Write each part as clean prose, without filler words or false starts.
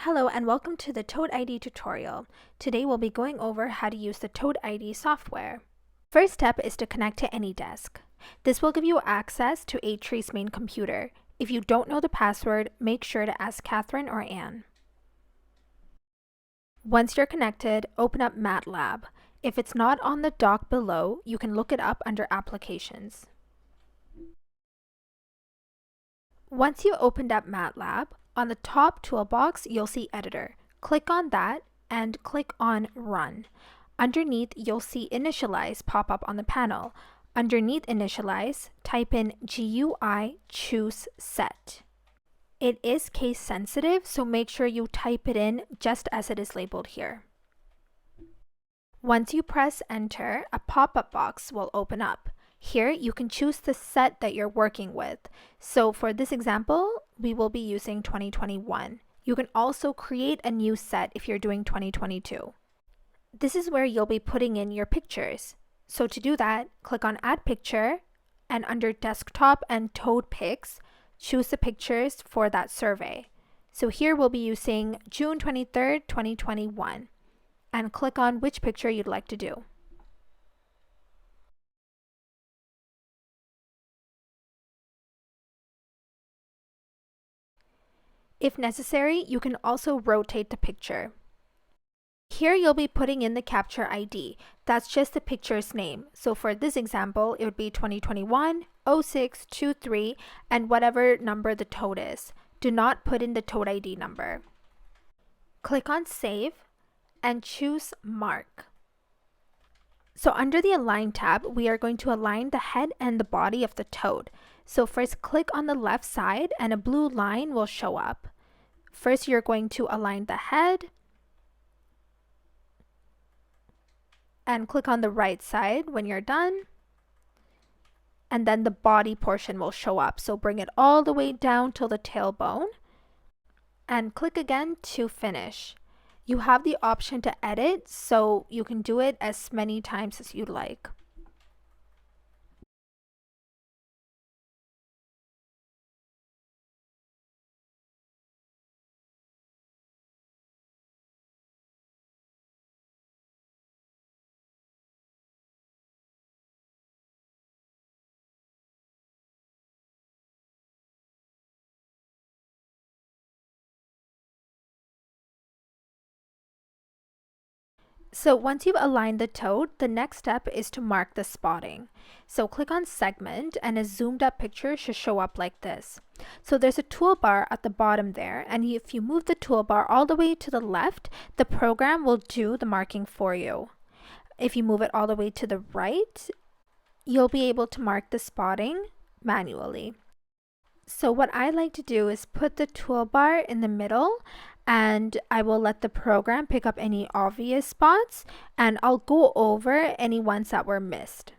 Hello and welcome to the Toad ID tutorial. Today we'll be going over how to use the Toad ID software. First step is to connect to AnyDesk. This will give you access to A-Tree's main computer. If you don't know the password, make sure to ask Catherine or Anne. Once you're connected, open up Matlab. If it's not on the dock below, you can look it up under Applications. Once you've opened up Matlab, on the top toolbox, you'll see Editor. Click on that and click on Run. Underneath, you'll see Initialize pop up on the panel. Underneath Initialize, type in GUI choose set. It is case sensitive, so make sure you type it in just as it is labeled here. Once you press Enter, a pop-up box will open up. Here, you can choose the set that you're working with. So for this example, we will be using 2021. You can also create a new set if you're doing 2022. This is where you'll be putting in your pictures. So to do that, click on Add Picture, and under Desktop and Toad Pics, choose the pictures for that survey. So here we'll be using June 23rd, 2021, and click on which picture you'd like to do. If necessary, you can also rotate the picture. Here you'll be putting in the capture ID. That's just the picture's name. So for this example, it would be 2021-0623 and whatever number the toad is. Do not put in the toad ID number. Click on Save and choose Mark. So under the Align tab, we are going to align the head and the body of the toad. So first click on the left side and a blue line will show up. First, you're going to align the head and click on the right side when you're done. And then the body portion will show up. So bring it all the way down till the tailbone and click again to finish. You have the option to edit, so you can do it as many times as you'd like. So once you've aligned the toad, the next step is to mark the spotting. So click on Segment and a zoomed up picture should show up like this. So there's a toolbar at the bottom there, and if you move the toolbar all the way to the left, the program will do the marking for you. If you move it all the way to the right, you'll be able to mark the spotting manually. So what I like to do is put the toolbar in the middle, and I will let the program pick up any obvious spots, and I'll go over any ones that were missed.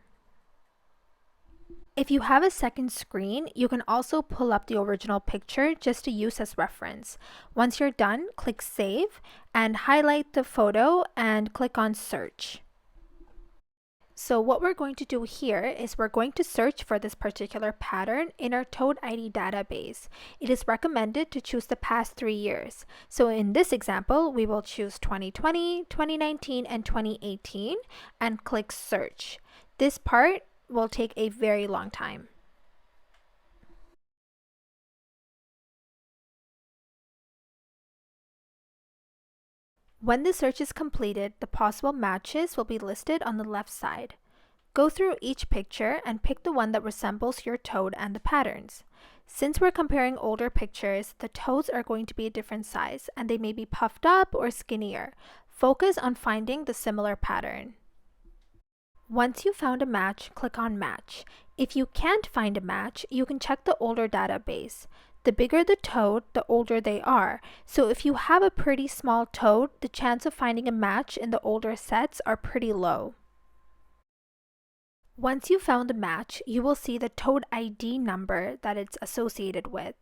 If you have a second screen, you can also pull up the original picture just to use as reference. Once you're done, click Save and highlight the photo and click on Search. So what we're going to do here is we're going to search for this particular pattern in our Toad ID database. It is recommended to choose the past 3 years. So in this example, we will choose 2020, 2019, and 2018 and click Search. This part will take a very long time. When the search is completed, the possible matches will be listed on the left side. Go through each picture and pick the one that resembles your toad and the patterns. Since we're comparing older pictures, the toads are going to be a different size and they may be puffed up or skinnier. Focus on finding the similar pattern. Once you've found a match, click on Match. If you can't find a match, you can check the older database. The bigger the toad, the older they are. So if you have a pretty small toad, the chance of finding a match in the older sets are pretty low. Once you've found a match, you will see the Toad ID number that it's associated with.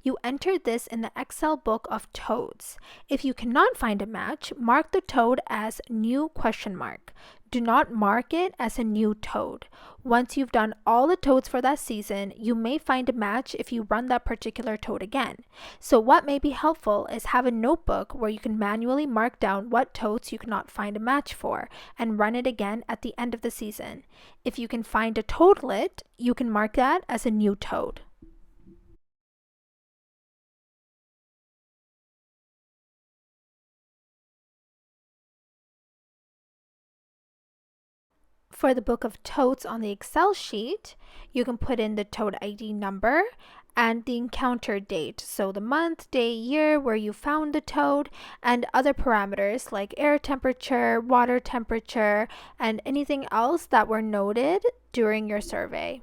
You enter this in the Excel book of toads. If you cannot find a match, mark the toad as New ? Do not mark it as a new toad. Once you've done all the toads for that season, you may find a match if you run that particular toad again. So what may be helpful is have a notebook where you can manually mark down what toads you cannot find a match for and run it again at the end of the season. If you can find a toadlet, you can mark that as a new toad. For the book of toads on the Excel sheet, you can put in the toad ID number and the encounter date, so the month, day, year where you found the toad, and other parameters like air temperature, water temperature, and anything else that were noted during your survey.